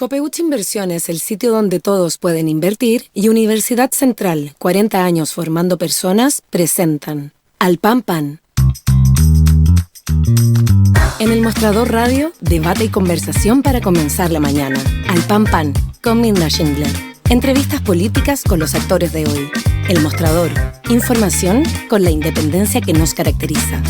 Scopeuch Inversiones, el sitio donde todos pueden invertir, y Universidad Central, 40 años formando personas, presentan Al Pan Pan. En el Mostrador Radio, debate y conversación para comenzar la mañana. Al Pan Pan, con Minda Schindler. Entrevistas políticas con los actores de hoy. El Mostrador, información con la independencia que nos caracteriza.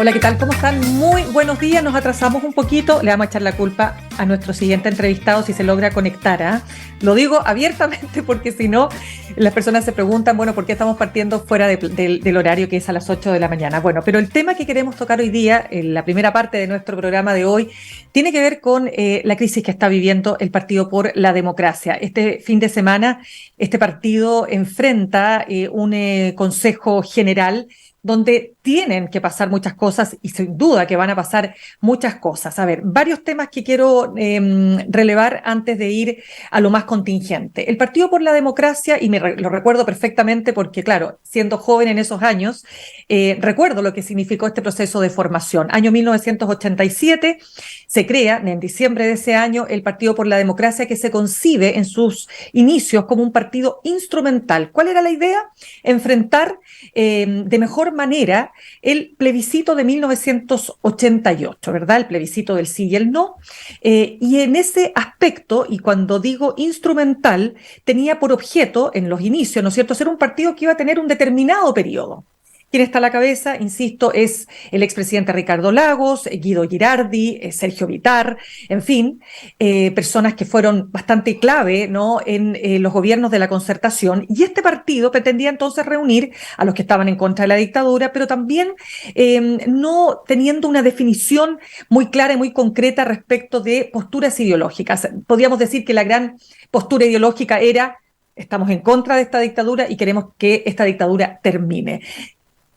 Hola, ¿qué tal? ¿Cómo están? Muy buenos días. Nos atrasamos un poquito. Le vamos a echar la culpa a nuestro siguiente entrevistado si se logra conectar, ¿eh? Lo digo abiertamente porque si no, las personas se preguntan, bueno, ¿por qué estamos partiendo fuera del horario que es a las 8 de la mañana? Bueno, pero el tema que queremos tocar hoy día, en la primera parte de nuestro programa de hoy, tiene que ver con la crisis que está viviendo el Partido por la Democracia. Este fin de semana, este partido enfrenta un Consejo General donde tienen que pasar muchas cosas y sin duda que van a pasar muchas cosas. A ver, varios temas que quiero relevar antes de ir a lo más contingente. El Partido por la Democracia, y lo recuerdo perfectamente porque, claro, siendo joven en esos años, recuerdo lo que significó este proceso de formación. Año 1987, se crea en diciembre de ese año el Partido por la Democracia, que se concibe en sus inicios como un partido instrumental. ¿Cuál era la idea? Enfrentar de mejor manera el plebiscito de 1988, ¿verdad? El plebiscito del sí y el no. Y en ese aspecto, y cuando digo instrumental, tenía por objeto, en los inicios, ¿no es cierto?, ser un partido que iba a tener un determinado periodo. Quien está a la cabeza, insisto, es el expresidente Ricardo Lagos, Guido Girardi, Sergio Bitar, en fin, personas que fueron bastante clave, ¿no?, en los gobiernos de la Concertación. Y este partido pretendía entonces reunir a los que estaban en contra de la dictadura, pero también no teniendo una definición muy clara y muy concreta respecto de posturas ideológicas. Podríamos decir que la gran postura ideológica era: estamos en contra de esta dictadura y queremos que esta dictadura termine.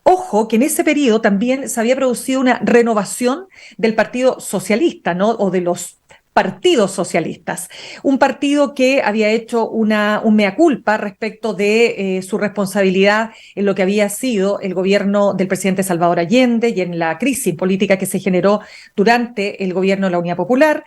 Ojo, que en ese periodo también se había producido una renovación del Partido Socialista, ¿no?, o de los partidos socialistas. Un partido que había hecho un mea culpa respecto de su responsabilidad en lo que había sido el gobierno del presidente Salvador Allende y en la crisis política que se generó durante el gobierno de la Unidad Popular.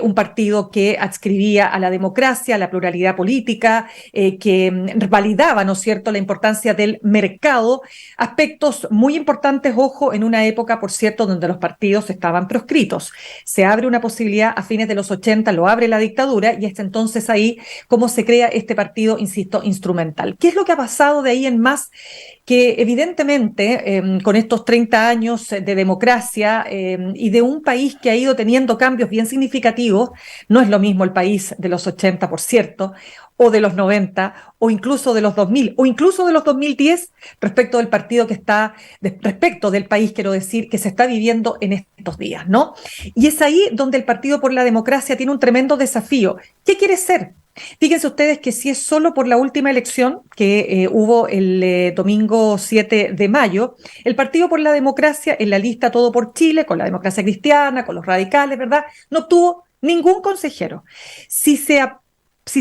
Un partido que adscribía a la democracia, a la pluralidad política, que validaba, ¿no es cierto?, la importancia del mercado. Aspectos muy importantes, ojo, en una época, por cierto, donde los partidos estaban proscritos. Se abre una posibilidad a fines de los 80, lo abre la dictadura, y es entonces ahí cómo se crea este partido, insisto, instrumental. ¿Qué es lo que ha pasado de ahí en más? Que evidentemente con estos 30 años de democracia y de un país que ha ido teniendo cambios bien significativos, no es lo mismo el país de los 80, por cierto, o de los 90, o incluso de los 2000, o incluso de los 2010, respecto del partido que está, respecto del país, quiero decir, que se está viviendo en estos días, ¿no? Y es ahí donde el Partido por la Democracia tiene un tremendo desafío. ¿Qué quiere ser? Fíjense ustedes que si es solo por la última elección que hubo el domingo 7 de mayo, el Partido por la Democracia en la lista Todo por Chile, con la Democracia Cristiana, con los radicales, ¿verdad?, no obtuvo ningún consejero. Si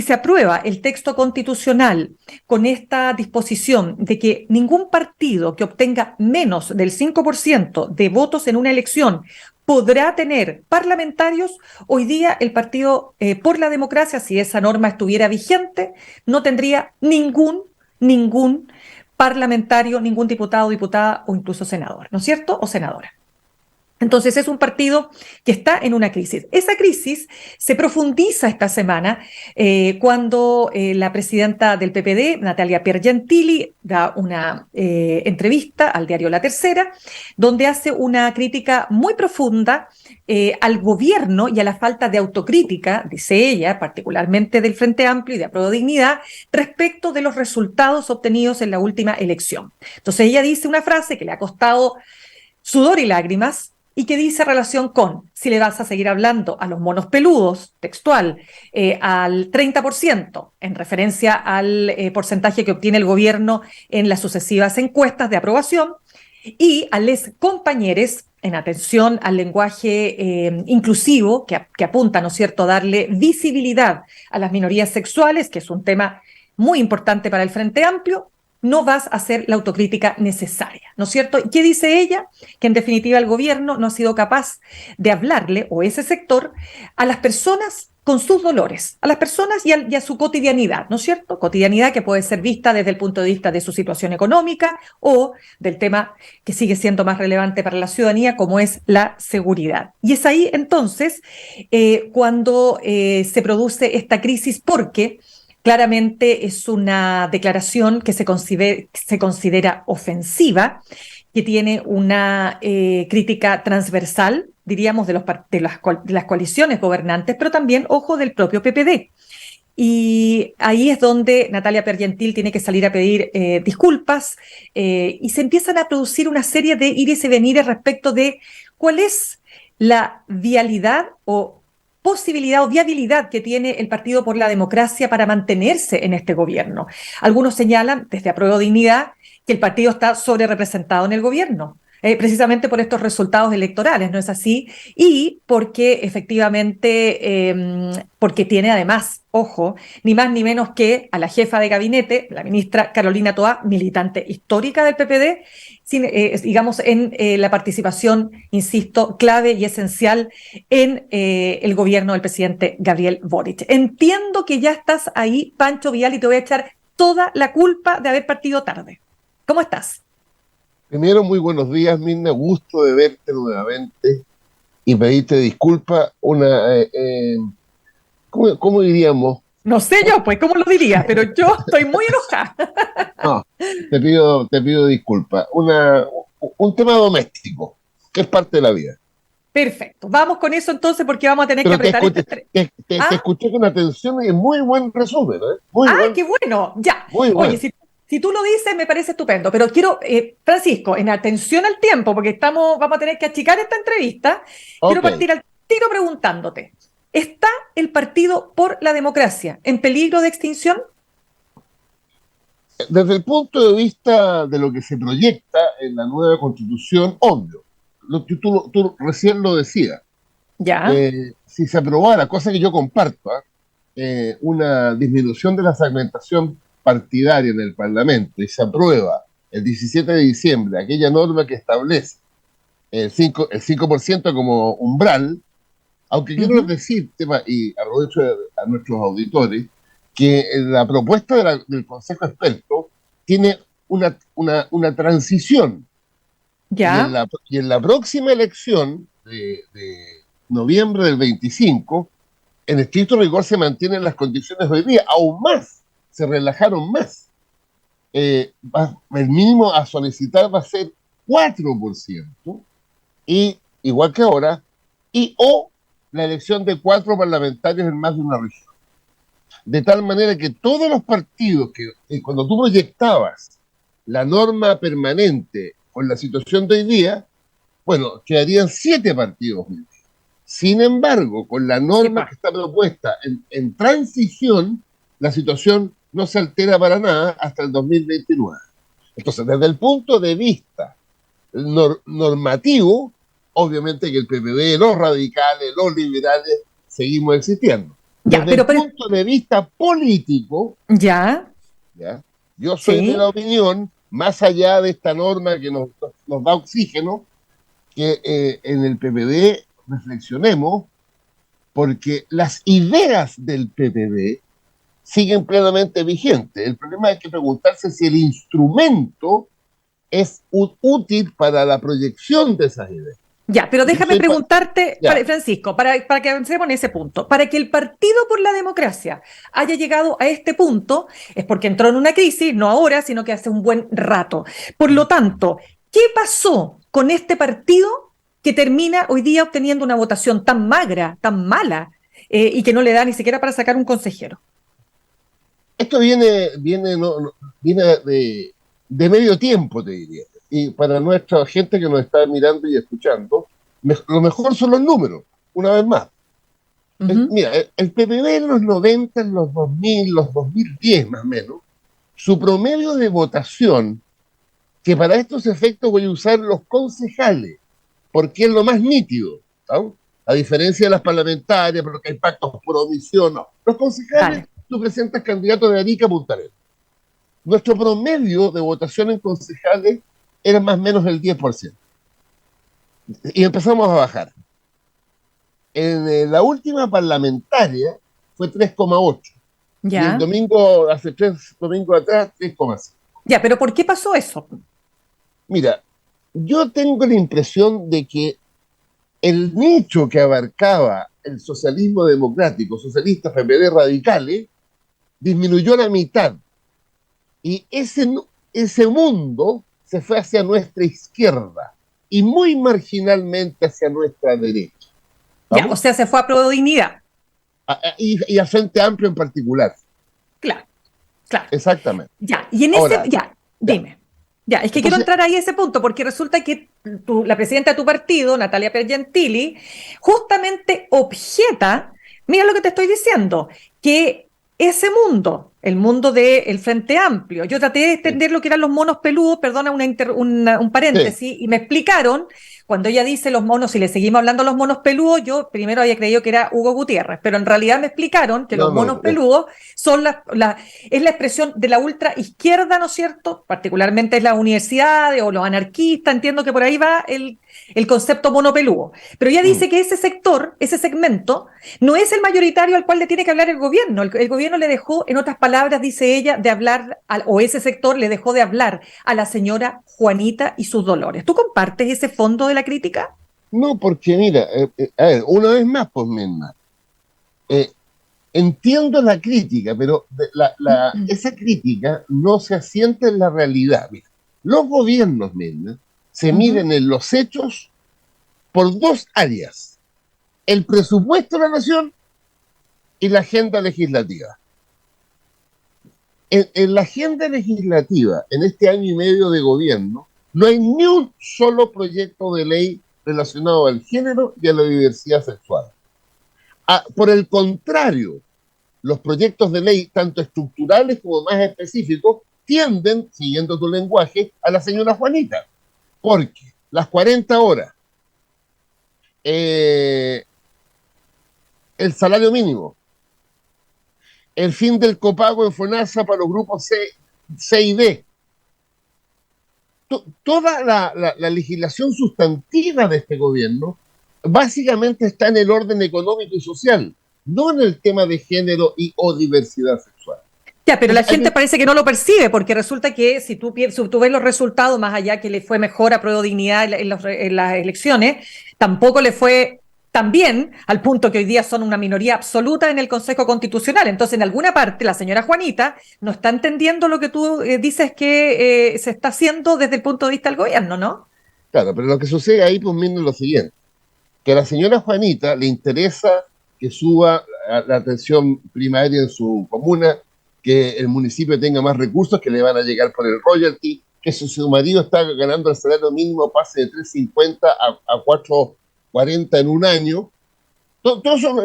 se aprueba el texto constitucional con esta disposición de que ningún partido que obtenga menos del 5% de votos en una elección podrá tener parlamentarios, hoy día el Partido por la Democracia, si esa norma estuviera vigente, no tendría ningún parlamentario, ningún diputado, diputada o incluso senador, ¿no es cierto?, o senadora. Entonces es un partido que está en una crisis. Esa crisis se profundiza esta semana cuando la presidenta del PPD, Natalia Piergentili, da una entrevista al diario La Tercera, donde hace una crítica muy profunda al gobierno y a la falta de autocrítica, dice ella, particularmente del Frente Amplio y de Apruebo Dignidad, respecto de los resultados obtenidos en la última elección. Entonces ella dice una frase que le ha costado sudor y lágrimas, y que dice relación con si le vas a seguir hablando a los monos peludos, textual, al 30%, en referencia al porcentaje que obtiene el gobierno en las sucesivas encuestas de aprobación, y a les compañeros, en atención al lenguaje inclusivo, que apunta, ¿no es cierto?, a darle visibilidad a las minorías sexuales, que es un tema muy importante para el Frente Amplio, no vas a hacer la autocrítica necesaria, ¿no es cierto? ¿Qué dice ella? Que en definitiva el gobierno no ha sido capaz de hablarle, o ese sector, a las personas con sus dolores, a las personas y a su cotidianidad, ¿no es cierto? Cotidianidad que puede ser vista desde el punto de vista de su situación económica o del tema que sigue siendo más relevante para la ciudadanía, como es la seguridad. Y es ahí entonces cuando se produce esta crisis, porque claramente es una declaración que se considera ofensiva, que tiene una crítica transversal, diríamos, de las coaliciones gobernantes, pero también, ojo, del propio PPD. Y ahí es donde Natalia Pergentil tiene que salir a pedir disculpas y se empiezan a producir una serie de ires y venires respecto de cuál es la vialidad o posibilidad o viabilidad que tiene el Partido por la Democracia para mantenerse en este gobierno. Algunos señalan, desde Apruebo Dignidad, que el partido está sobre representado en el gobierno. Precisamente por estos resultados electorales, ¿no es así? Y porque efectivamente, porque tiene además, ojo, ni más ni menos que a la jefa de gabinete, la ministra Carolina Toá, militante histórica del PPD, digamos, en la participación, insisto, clave y esencial en el gobierno del presidente Gabriel Boric. Entiendo que ya estás ahí, Pancho Vial, y te voy a echar toda la culpa de haber partido tarde. ¿Cómo estás? Primero, muy buenos días, Mirna. Gusto de verte nuevamente y pedirte disculpas. ¿Cómo diríamos? No sé yo, pues, ¿cómo lo diría? Pero yo estoy muy enojada. No, te pido disculpas. Un tema doméstico, que es parte de la vida. Perfecto. Vamos con eso entonces porque vamos a tener que Pero apretar este... te ¿Ah? escuché con atención y es muy buen resumen, ¿eh? ¡Ay, qué bueno! Ya. Muy Oye, bueno. si tú lo dices, me parece estupendo. Pero quiero, Francisco, en atención al tiempo, porque vamos a tener que achicar esta entrevista, quiero Ok. partir al tiro preguntándote. ¿Está el Partido por la Democracia en peligro de extinción? Desde el punto de vista de lo que se proyecta en la nueva constitución, obvio. Tú recién lo decías. Ya. Si se aprobara, cosa que yo comparto, una disminución de la fragmentación partidaria en el Parlamento y se aprueba el 17 de diciembre aquella norma que establece el 5% como umbral, aunque quiero decirte, y aprovecho a nuestros auditores, que la propuesta del Consejo Experto tiene una transición Ya. y en la próxima elección de noviembre del 25, en estricto rigor se mantienen las condiciones de hoy día, aún más, se relajaron más. El mínimo a solicitar va a ser 4%, y igual que ahora, o la elección de 4 parlamentarios en más de una región. De tal manera que todos los partidos cuando tú proyectabas la norma permanente con la situación de hoy día, bueno, quedarían 7 partidos. Sin embargo, con la Sí, norma pa. que está propuesta en transición, la situación no se altera para nada hasta el 2029. Entonces, desde el punto de vista normativo, obviamente que el PPD, los radicales, los liberales, seguimos existiendo. Ya, Desde el punto de vista político, ya. ¿ya? Yo soy de la Sí. opinión, más allá de esta norma que nos da oxígeno, que en el PPD reflexionemos, porque las ideas del PPD siguen plenamente vigentes. El problema es que preguntarse si el instrumento es útil para la proyección de esas ideas. Ya, pero Yo déjame soy preguntarte, ya. Francisco, para que avancemos en ese punto. Para que el Partido por la Democracia haya llegado a este punto, es porque entró en una crisis, no ahora, sino que hace un buen rato. Por lo tanto, ¿qué pasó con este partido que termina hoy día obteniendo una votación tan magra, tan mala, y que no le da ni siquiera para sacar un consejero? Esto viene de medio tiempo, te diría. Y para nuestra gente que nos está mirando y escuchando, lo mejor son los números, una vez más. Mira, el PPD en los 90, en los 2000, los 2010 más o menos, su promedio de votación, que para estos efectos voy a usar los concejales, porque es lo más nítido, ¿no? A diferencia de las parlamentarias, porque hay pactos por omisión, no. Los concejales, Dale. tú presentas candidatos de Arica a Punta Arenas. nuestro promedio de votación en concejales era más o menos el 10%. Y empezamos a bajar. En la última parlamentaria fue 3,8. Y el Ya, domingo, hace 3 domingos atrás, 3,5. ya, pero ¿por qué pasó eso? Mira, yo tengo la impresión de que el nicho que abarcaba el socialismo democrático, socialistas, PPD, radicales, disminuyó a la mitad. Y ese mundo se fue hacia nuestra izquierda y muy marginalmente hacia nuestra derecha. Ya, o ¿Vamos? sea, se fue a Prodignidad. Y a Frente Amplio en particular. Claro, claro. Exactamente. Ya, y en ese, Ahora, ya, ya. dime. Ya, es que quiero Entonces, entrar ahí a ese punto, porque resulta que la presidenta de tu partido, Natalia Pergentili, justamente objeta, mira lo que te estoy diciendo, que ese mundo, el mundo del Frente Amplio, yo traté de sí, entender lo que eran los monos peludos, perdona un sí, paréntesis, y me explicaron, cuando ella dice los monos, si le seguimos hablando a los monos peludos, yo primero había creído que era Hugo Gutiérrez, pero en realidad me explicaron que los no, monos no, peludos son es la expresión de la ultra izquierda, ¿no es cierto? Particularmente es las universidades o los anarquistas, entiendo que por ahí va el concepto monopeludo. Pero ella dice que ese sector, ese segmento, no es el mayoritario al cual le tiene que hablar el gobierno. El gobierno le dejó, en otras palabras, dice ella, de hablar, o ese sector le dejó de hablar a la señora Juanita y sus dolores. ¿Tú compartes ese fondo de la crítica? no, porque mira, a ver, una vez más, pues, Menma, eh, entiendo la crítica, pero esa crítica no se asienta en la realidad. Mira, los gobiernos, Menma, se Ujú. miden en los hechos por dos áreas: el presupuesto de la nación y la agenda legislativa. En la agenda legislativa, en este año y medio de gobierno, no hay ni un solo proyecto de ley relacionado al género y a la diversidad sexual. Por el contrario, los proyectos de ley, tanto estructurales como más específicos, tienden, siguiendo tu lenguaje, a la señora Juanita, porque las 40 horas, eh, el salario mínimo, el fin del copago en FONASA para los grupos C y D, toda la legislación sustantiva de este gobierno básicamente está en el orden económico y social, no en el tema de género y o diversidad sexual. Ya, pero la Entonces, gente parece que no lo percibe, porque resulta que si tú ves los resultados, más allá que le fue mejor a Prueba Dignidad en las elecciones, tampoco le fue tan bien, al punto que hoy día son una minoría absoluta en el Consejo Constitucional. Entonces, en alguna parte, la señora Juanita no está entendiendo lo que tú dices que se está haciendo desde el punto de vista del gobierno, ¿no? claro, pero lo que sucede ahí, pues, miren lo siguiente, que a la señora Juanita le interesa que suba la atención primaria en su comuna, que el municipio tenga más recursos que le van a llegar por el royalty, que su marido está ganando el salario mínimo, pase de 3,50 a 4,40 en un año. Todo eso,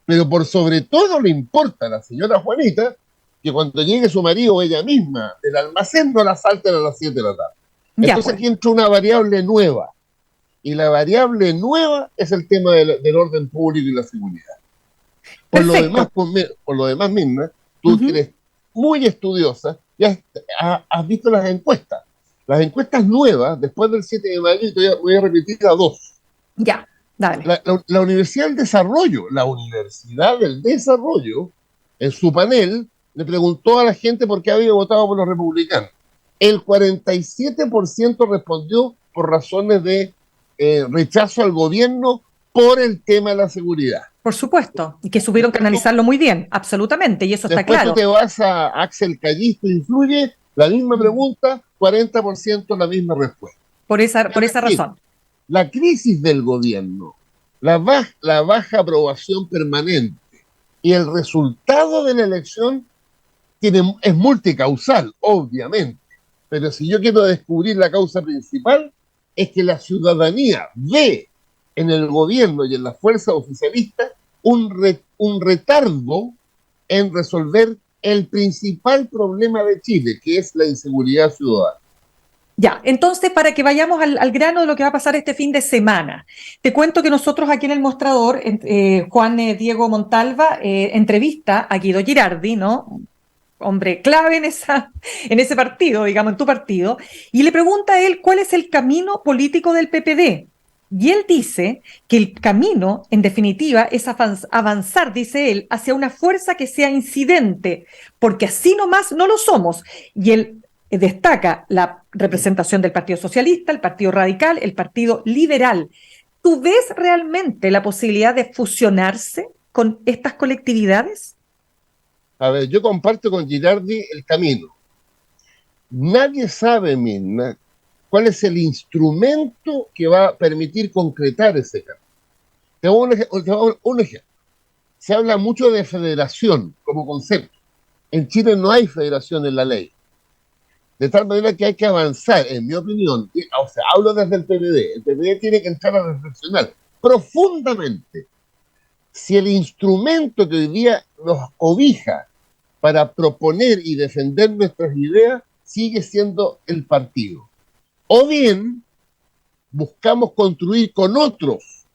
pero por sobre todo le importa a la señora Juanita que cuando llegue su marido o ella misma del almacén no la salten a las 7 de la tarde. Ya, Entonces pues. aquí entra una variable nueva, y la variable nueva es el tema del orden público y la seguridad. Perfecto. Por lo demás, Mirna, tú Ujú. eres muy estudiosa, ya has visto las encuestas. Las encuestas nuevas, después del 7 de mayo, y voy a repetir a dos. Ya, dale. La Universidad del Desarrollo, en su panel, le preguntó a la gente por qué había votado por los republicanos. El 47% respondió por razones de rechazo al gobierno por el tema de la seguridad. Por supuesto, y que supieron Después tú, canalizarlo muy bien, absolutamente, y eso está después tú claro. te vas a Axel Callisto, Influye, la misma pregunta, 40% la misma respuesta. Es Por esa decir, razón. la crisis del gobierno, la baja aprobación permanente y el resultado de la elección es multicausal, obviamente. Pero si yo quiero descubrir la causa principal, es que la ciudadanía ve en el gobierno y en las fuerzas oficialistas un retardo en resolver el principal problema de Chile, que es la inseguridad ciudadana. Ya, entonces para que vayamos al grano de lo que va a pasar este fin de semana, te cuento que nosotros aquí en El Mostrador, Juan Diego Montalva entrevista a Guido Girardi, ¿no? hombre clave en ese partido, digamos, en tu partido, y le pregunta a él cuál es el camino político del PPD. Y él dice que el camino, en definitiva, es avanzar, dice él, hacia una fuerza que sea incidente, porque así nomás no lo somos. Y él destaca la representación del Partido Socialista, el Partido Radical, el Partido Liberal. ¿Tú ves realmente la posibilidad de fusionarse con estas colectividades? A ver, yo comparto con Girardi el camino. Nadie sabe, Mirna, cuál es el instrumento que va a permitir concretar ese camino. Te doy un ejemplo. Se habla mucho de federación como concepto. En Chile no hay federación en la ley. De tal manera que hay que avanzar, en mi opinión, o sea, hablo desde el PPD. El PPD tiene que entrar a reflexionar profundamente si el instrumento que hoy día nos cobija para proponer y defender nuestras ideas sigue siendo el partido. O bien buscamos construir con otros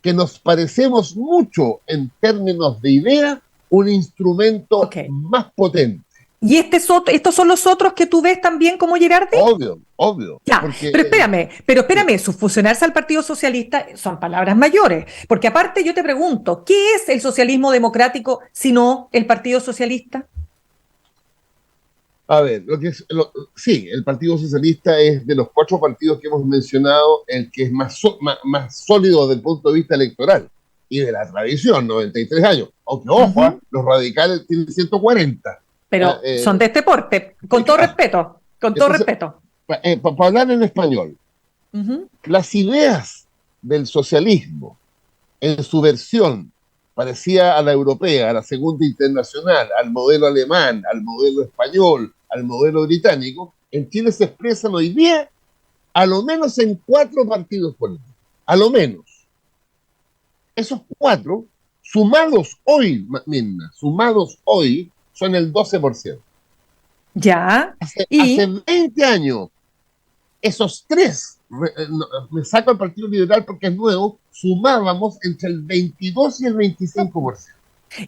que nos parecemos mucho en términos de idea un instrumento más potente. ¿Y estos son los otros que tú ves también como Girardi? Obvio. Ya, porque, pero espérame, su fusionarse al Partido Socialista son palabras mayores, porque aparte yo te pregunto, ¿qué es el socialismo democrático si no el Partido Socialista? A ver, sí, el Partido Socialista es de los 4 partidos que hemos mencionado el que es más sólido desde el punto de vista electoral y de la tradición, 93 años. Aunque, ojo, los radicales tienen 140. Pero son de este porte, con todo respeto, Para hablar en español, las ideas del socialismo en su versión parecida a la europea, a la segunda internacional, al modelo alemán, al modelo español, al modelo británico, en Chile se expresan hoy día a lo menos en 4 partidos políticos, a lo menos. Esos 4, sumados hoy, Mirna, son el 12%. Ya. Hace 20 años, esos 3, me saco el Partido Liberal porque es nuevo, sumábamos entre el 22 y el 25%.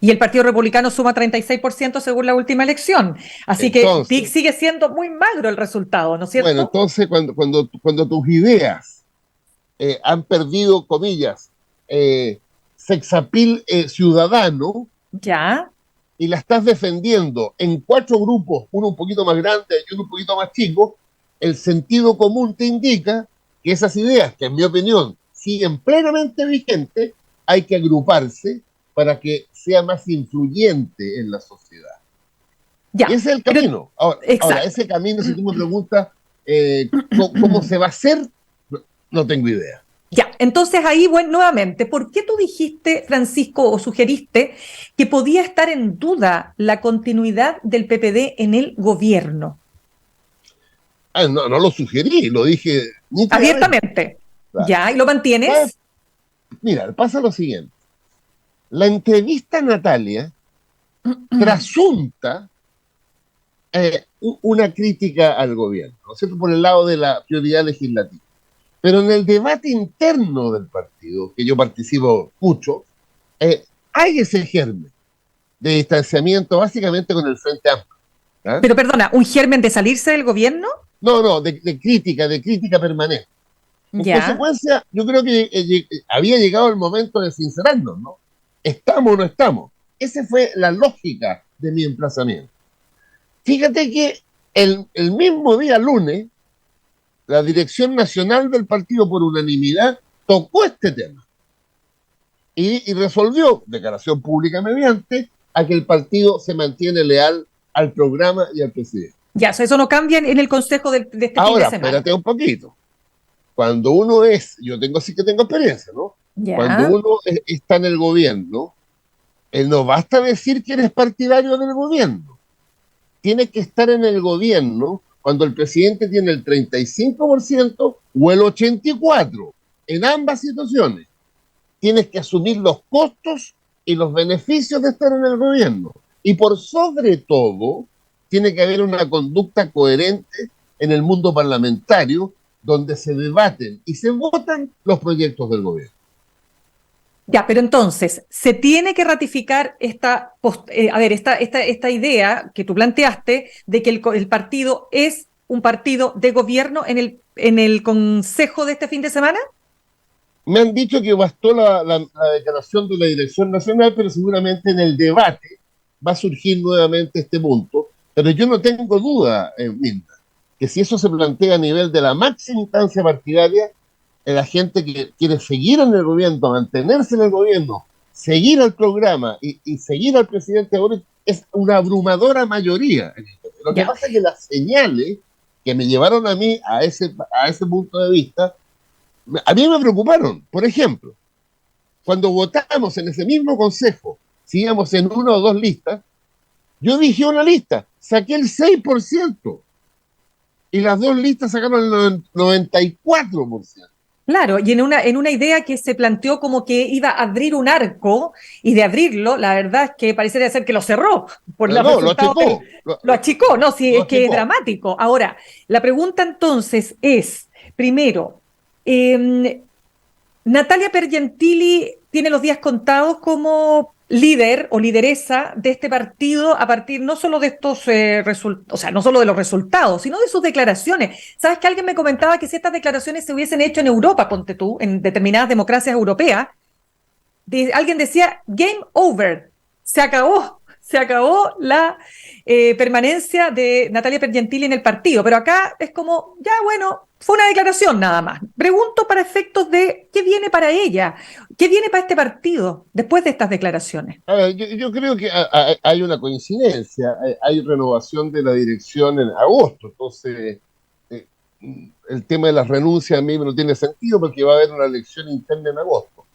Y el Partido Republicano suma 36% según la última elección. Así que sigue siendo muy magro el resultado, ¿no es cierto? Bueno, entonces cuando tus ideas han perdido, comillas, sexapil ciudadano, ya, y la estás defendiendo en 4 grupos, uno un poquito más grande y uno un poquito más chico, el sentido común te indica que esas ideas, que en mi opinión siguen plenamente vigentes, hay que agruparse para que sea más influyente en la sociedad. Ya, y ese es el camino. Ahora, ese camino, si tú me preguntas cómo se va a hacer, no tengo idea. Ya, entonces ahí, bueno, nuevamente, ¿por qué tú dijiste, Francisco, o sugeriste que podía estar en duda la continuidad del PPD en el gobierno? No lo sugerí, lo dije abiertamente. Claro. Ya, ¿y lo mantienes? Mira, pasa lo siguiente. La entrevista a Natalia trasunta una crítica al gobierno, ¿no es cierto?, por el lado de la prioridad legislativa. Pero en el debate interno del partido, que yo participo mucho, hay ese germen de distanciamiento básicamente con el Frente Amplio. ¿Ah? Pero perdona, ¿un germen de salirse del gobierno? No, de crítica permanente. En consecuencia, yo creo que había llegado el momento de sincerarnos, ¿no? ¿Estamos o no estamos? Esa fue la lógica de mi emplazamiento. Fíjate que el mismo día lunes, la dirección nacional del partido por unanimidad tocó este tema y resolvió, declaración pública mediante, a que el partido se mantiene leal al programa y al presidente. Ya, eso no cambia en el consejo de este fin de semana. Ahora, espérate un poquito. Cuando uno sí que tengo experiencia, ¿no? Ya. Cuando uno está en el gobierno, no basta decir que eres partidario del gobierno. Tiene que estar en el gobierno cuando el presidente tiene el 35% o el 84%. En ambas situaciones, tienes que asumir los costos y los beneficios de estar en el gobierno. Y por sobre todo, tiene que haber una conducta coherente en el mundo parlamentario donde se debaten y se votan los proyectos del gobierno. Ya, pero entonces, se tiene que ratificar esta idea que tú planteaste de que el partido es un partido de gobierno en el consejo de este fin de semana. Me han dicho que bastó la declaración de la Dirección Nacional, pero seguramente en el debate va a surgir nuevamente este punto. Pero yo no tengo duda, Minda, que si eso se plantea a nivel de la máxima instancia partidaria, la gente que quiere seguir en el gobierno, mantenerse en el gobierno, seguir al programa y seguir al presidente Boric, es una abrumadora mayoría. Lo que Ya. pasa es que las señales que me llevaron a mí a ese punto de vista, a mí me preocuparon. Por ejemplo, cuando votamos en ese mismo consejo, si íbamos en una o dos listas, yo dije una lista, saqué el 6% y las dos listas sacaron el 94%. Claro, y en una idea que se planteó como que iba a abrir un arco, y de abrirlo, la verdad es que parecería ser que lo cerró por los No, lo resultados achicó. lo achicó, no, sí, Lo es que es achicó. dramático. Ahora, la pregunta entonces es, primero, eh, Natalia Pergentili tiene los días contados como líder o lideresa de este partido a partir no solo de estos resultados, o sea, no solo de los resultados, sino de sus declaraciones. ¿Sabes que alguien me comentaba que si estas declaraciones se hubiesen hecho en Europa, ponte tú, en determinadas democracias europeas, alguien decía, game over, se acabó la permanencia de Natalia Pergentili en el partido, pero acá es como, ya bueno, fue una declaración nada más. Pregunto para efectos de qué viene para ella, qué viene para este partido después de estas declaraciones. A ver, yo creo que hay una coincidencia, hay renovación de la dirección en agosto, entonces eh, el tema de las renuncias a mí no tiene sentido porque va a haber una elección interna en agosto.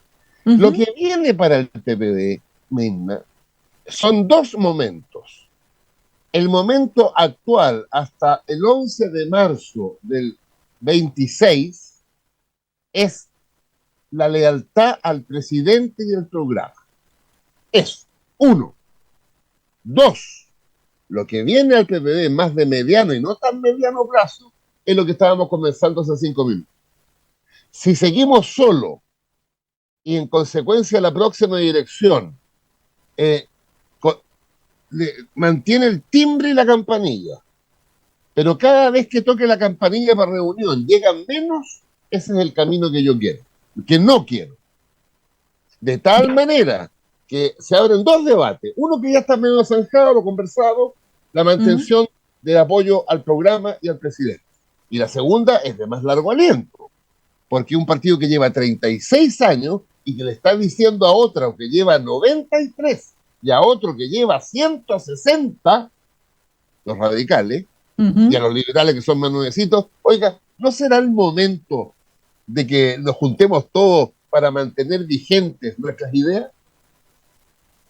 Lo Ujú. que viene para el PPD, Minna, son dos momentos. El momento actual, hasta el 11 de marzo del 26, es la lealtad al presidente y al programa. Es uno. Dos, lo que viene al PPD más de mediano y no tan mediano plazo es lo que estábamos conversando hace 5 minutos. Si seguimos solo y en consecuencia la próxima dirección eh, mantiene el timbre y la campanilla, pero cada vez que toque la campanilla para reunión llegan menos, ese es el camino que yo quiero, que no quiero. De tal Ya. manera que se abren dos debates. Uno que ya está medio zanjado, lo conversado, la Ujú. mantención del apoyo al programa y al presidente. Y la segunda es de más largo aliento, porque un partido que lleva 36 años y que le está diciendo a otro que lleva 93 y a otro que lleva 160, los radicales, y a Ujú. los liberales que son más nuevecitos, oiga, ¿no será el momento de que nos juntemos todos para mantener vigentes nuestras ideas?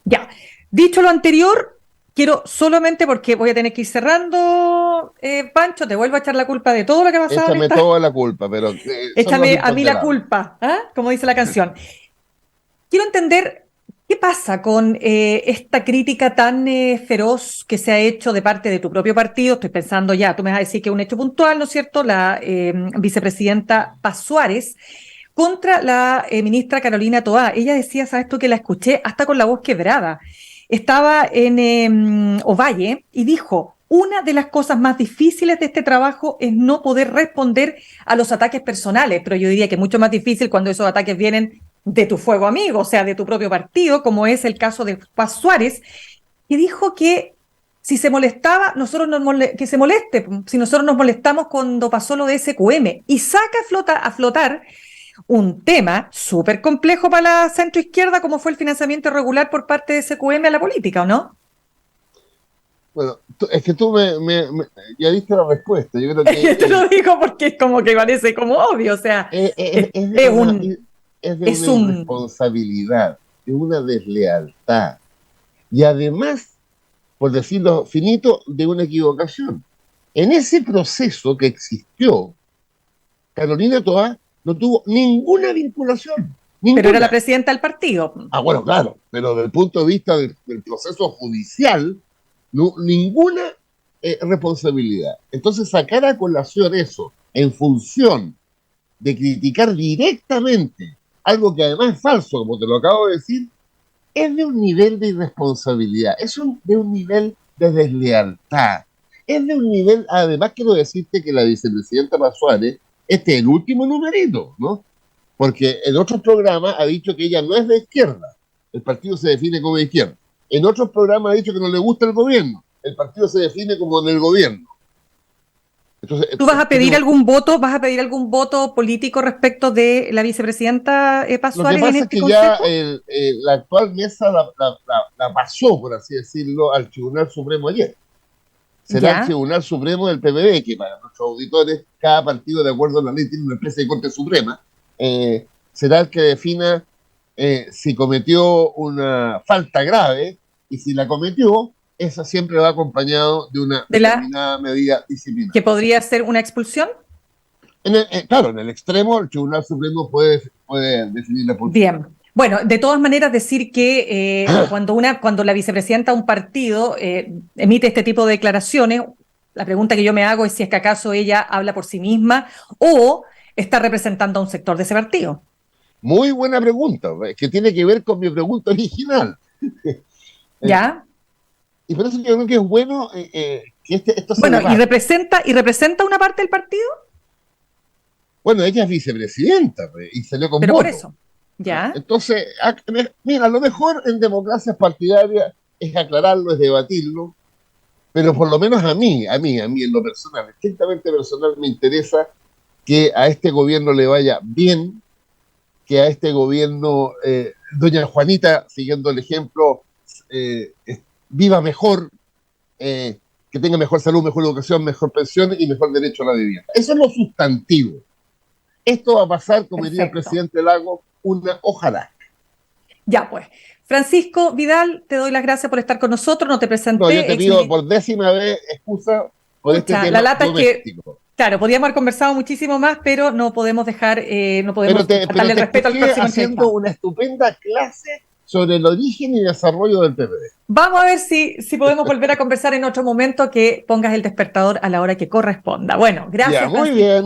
Ya. Dicho lo anterior, quiero solamente, porque voy a tener que ir cerrando, Pancho, te vuelvo a echar la culpa de todo lo que ha pasado en Échame esta. toda la culpa, pero son los Échame a mí la imponderables. culpa, ¿ah? Como dice la canción. Quiero entender qué pasa con esta crítica tan feroz que se ha hecho de parte de tu propio partido. Estoy pensando ya, tú me vas a decir que es un hecho puntual, ¿no es cierto? La vicepresidenta Paz Suárez contra la ministra Carolina Toá. Ella decía, ¿sabes tú? Que la escuché hasta con la voz quebrada. Estaba en Ovalle y dijo, una de las cosas más difíciles de este trabajo es no poder responder a los ataques personales, pero yo diría que es mucho más difícil cuando esos ataques vienen de tu fuego amigo, o sea, de tu propio partido, como es el caso de Paz Suárez, y dijo que si se molestaba, que se moleste, si nosotros nos molestamos cuando pasó lo de SQM, y saca a flotar un tema súper complejo para la centroizquierda, como fue el financiamiento irregular por parte de SQM a la política, ¿o no? Bueno, es que tú ya diste la respuesta. Yo creo Yo te que lo digo porque es como que parece como obvio, o sea, es es un, de es una un, irresponsabilidad, de una deslealtad y además, por decirlo finito, de una equivocación. En ese proceso que existió, Carolina Toá no tuvo ninguna vinculación, pero era la ninguna. presidenta del partido. Ah, bueno, claro, pero desde el punto de vista del proceso judicial, no, ninguna responsabilidad. Entonces, sacar a colación eso en función de criticar directamente algo que además es falso, como te lo acabo de decir, es de un nivel de irresponsabilidad, de un nivel de deslealtad, es de un nivel, además quiero decirte que la vicepresidenta Paz Suárez, este es el último numerito, ¿no? Porque en otros programas ha dicho que ella no es de izquierda, el partido se define como de izquierda. En otros programas ha dicho que no le gusta el gobierno, el partido se define como en el gobierno. Entonces, ¿Tú vas a pedir algún voto político respecto de la vicepresidenta Paz lo que Suárez en pasa es este que consejo? ya la actual mesa la pasó, por así decirlo, al Tribunal Supremo ayer. Será el Ya, Tribunal Supremo del PPD, que para nuestros auditores, cada partido, de acuerdo a la ley, tiene una especie de Corte Suprema. Será el que defina si cometió una falta grave, y si la cometió, esa siempre va acompañado de una de la determinada medida disciplinaria. que podría ser una expulsión. Claro, en el extremo, el Tribunal Supremo puede definir la posición. Bien. Bueno, de todas maneras, decir que cuando la vicepresidenta de un partido emite este tipo de declaraciones, la pregunta que yo me hago es si es que acaso ella habla por sí misma o está representando a un sector de ese partido. Muy buena pregunta, que tiene que ver con mi pregunta original. ¿Ya? Y por eso yo creo que es bueno que esto se Bueno, debate. ¿y representa una parte del partido? Bueno, ella es vicepresidenta y salió con Pero por voto. eso. ¿Ya? Entonces, mira, lo mejor en democracias partidarias es aclararlo, es debatirlo, pero por lo menos a mí, en lo personal, estrictamente personal, me interesa que a este gobierno le vaya bien, que a este gobierno, doña Juanita, siguiendo el ejemplo, viva mejor, que tenga mejor salud, mejor educación, mejor pensión y mejor derecho a la vivienda. Eso es lo sustantivo. Esto va a pasar, como diría el Perfecto. presidente Lago, una ojalá. Ya, pues. Francisco Vidal, te doy las gracias por estar con nosotros. No te No, yo presenté. te pido por 10ª vez excusa por este Pucha, la tema lata es que, doméstico. claro, podríamos haber conversado muchísimo más, pero no podemos dejar, no podemos Pero faltarle el te respeto al escuché próximo haciendo entrevistado. una estupenda clase sobre el origen y desarrollo del PPD. Vamos a ver si podemos volver a conversar en otro momento, que pongas el despertador a la hora que corresponda. Bueno, Ya, gracias, muy Francisco. bien.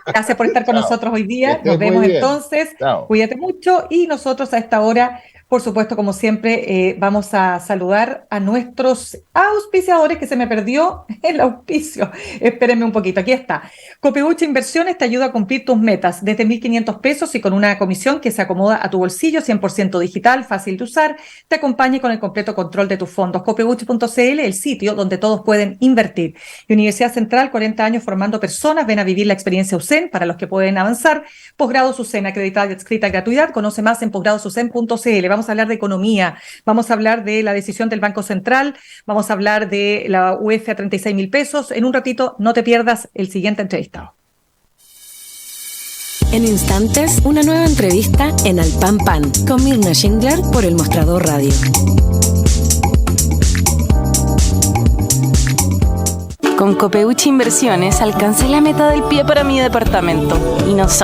Gracias por estar con Chao. nosotros hoy Que día. Nos estés muy vemos bien. entonces. Chao. Cuídate mucho y nosotros a esta hora, por supuesto, como siempre, vamos a saludar a nuestros auspiciadores, que se me perdió el auspicio. Espérenme un poquito. Aquí está. Copeucha Inversiones te ayuda a cumplir tus metas desde 1.500 pesos y con una comisión que se acomoda a tu bolsillo, 100% digital, fácil de usar. Te acompaña con el completo control de tus fondos. Copeucha.cl, el sitio donde todos pueden invertir. Y Universidad Central, 40 años formando personas. Ven a vivir la experiencia USEN para los que pueden avanzar. Posgrados USEN, acreditada y adscrita a gratuidad. Conoce más en posgradosusen.cl. Vamos a hablar de economía, vamos a hablar de la decisión del Banco Central, vamos a hablar de la UEF a 36.000 pesos. En un ratito, no te pierdas el siguiente entrevistado. En instantes, una nueva entrevista en Al Pan Pan con Mirna Schindler por El Mostrador Radio. Con Copeucha Inversiones alcancé la meta del pie para mi departamento y no